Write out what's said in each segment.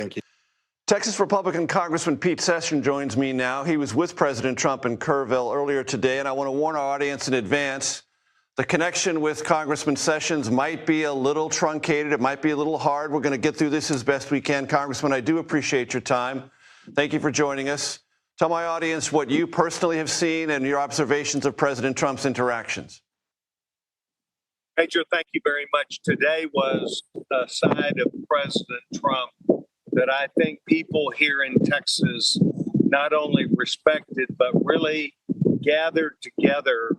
Thank you. Texas Republican Congressman Pete Sessions joins me now. He was with President Trump in Kerrville earlier today, and I want to warn our audience in advance. The connection with Congressman Sessions might be a little truncated. It might be a little hard. We're going to get through this as best we can. Congressman, I do appreciate your time. Thank you for joining us. Tell my audience what you personally have seen and your observations of President Trump's interactions. Major, thank you very much. Today was a side of President Trump that I think people here in Texas not only respected, but really gathered together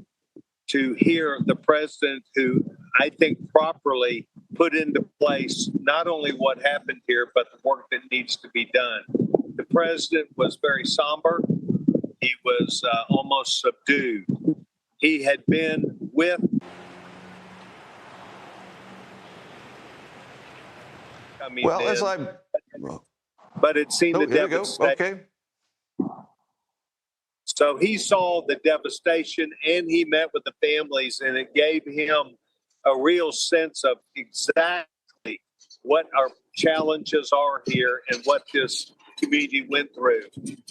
to hear the president, who I think properly put into place not only what happened here, but the work that needs to be done. The president was very somber. He was almost subdued. He had been with but it's seen the devastation. Okay. So he saw the devastation and he met with the families, and it gave him a real sense of exactly what our challenges are here and what this community went through.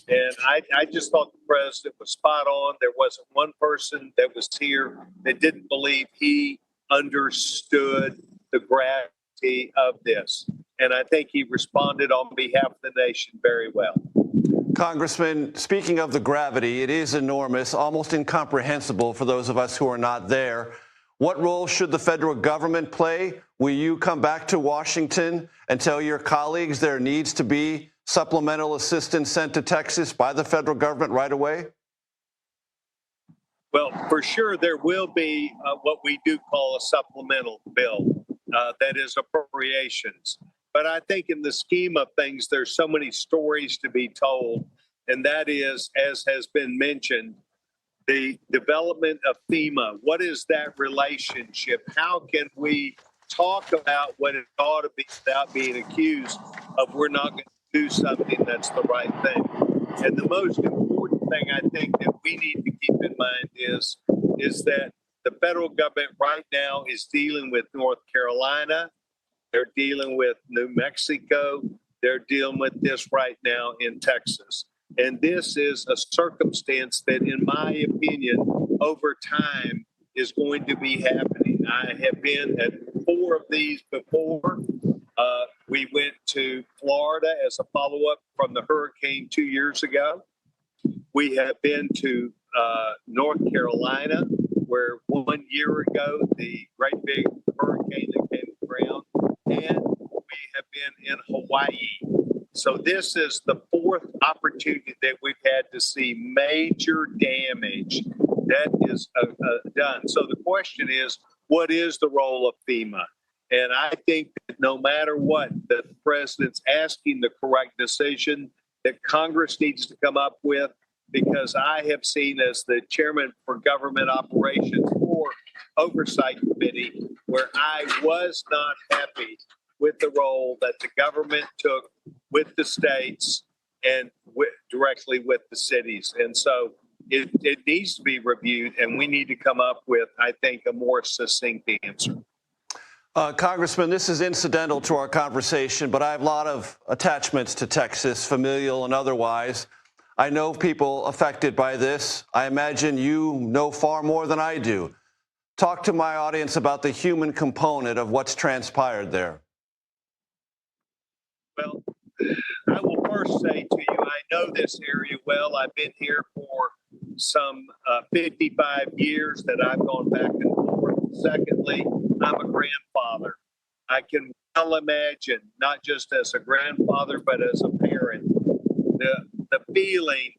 And I just thought the president was spot on. There wasn't one person that was here that didn't believe he understood the gravity of this. And I think he responded on behalf of the nation very well. Congressman, speaking of the gravity, it is enormous, almost incomprehensible for those of us who are not there. What role should the federal government play? Will you come back to Washington and tell your colleagues there needs to be supplemental assistance sent to Texas by the federal government right away? Well, for sure, there will be what we do call a supplemental bill, that is appropriations. But I think in the scheme of things, there's so many stories to be told. And that is, as has been mentioned, the development of FEMA. What is that relationship? How can we talk about what it ought to be without being accused of we're not going to do something that's the right thing? And the most important thing I think that we need to keep in mind is that the federal government right now is dealing with North Carolina. They're dealing with New Mexico. They're dealing with this right now in Texas. And this is a circumstance that, in my opinion, over time is going to be happening. I have been at 4 of these before. We went to Florida as a follow-up from the hurricane 2 years ago. We have been to North Carolina, where 1 year ago, the great big hurricane that came to the ground. And we have been in Hawaii. So this is the 4th opportunity that we've had to see major damage that is done. So the question is, what is the role of FEMA? And I think that no matter what, the president's asking the correct decision that Congress needs to come up with, because I have seen as the chairman for government operations for oversight committee, where I was not happy with the role that the government took with the states and directly with the cities. And so it needs to be reviewed, and we need to come up with, I think, a more succinct answer. Congressman, this is incidental to our conversation, but I have a lot of attachments to Texas, familial and otherwise. I know people affected by this. I imagine you know far more than I do. Talk to my audience about the human component of what's transpired there. Well, I will first say to you, I know this area well. I've been here for some 55 years that I've gone back and forth. Secondly, I'm a grandfather. I can well imagine, not just as a grandfather, but as a parent, the feeling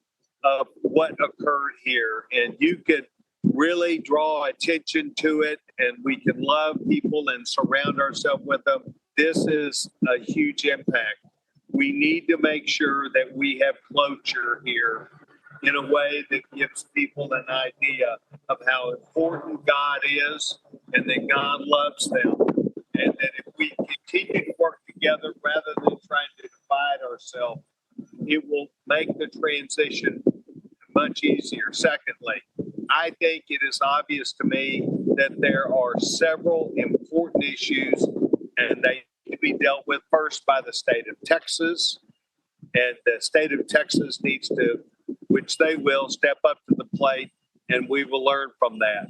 of what occurred here. And you could really draw attention to it, and we can love people and surround ourselves with them. This is a huge impact. We need to make sure that we have closure here in a way that gives people an idea of how important God is and that God loves them. And that if we continue to work together rather than trying to divide ourselves, it will make the transition much easier. Secondly, I think it is obvious to me that there are several important issues, and they can be dealt with first by the state of Texas. And the state of Texas needs to, which they will, step up to the plate, and we will learn from that.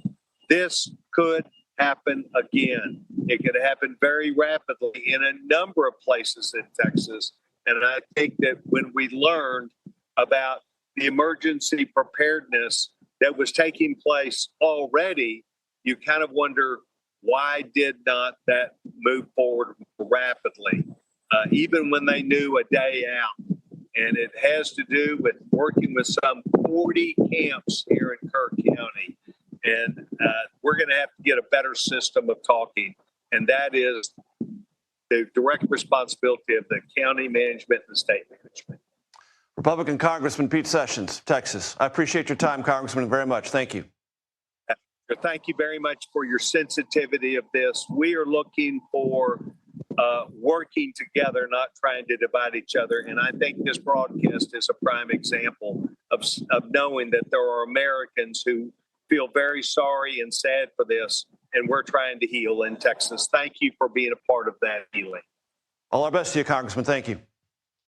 This could happen again. It could happen very rapidly in a number of places in Texas. And I think that when we learned about the emergency preparedness that was taking place already, you kind of wonder, why did not that move forward rapidly, even when they knew a day out? And it has to do with working with some 40 camps here in Kerr County. And we're going to have to get a better system of talking. And that is the direct responsibility of the county management and the state management. Republican Congressman Pete Sessions, Texas. I appreciate your time, Congressman, very much. Thank you. Thank you very much for your sensitivity of this. We are looking for working together, not trying to divide each other. And I think this broadcast is a prime example of knowing that there are Americans who feel very sorry and sad for this, and we're trying to heal in Texas. Thank you for being a part of that healing. All our best to you, Congressman. Thank you.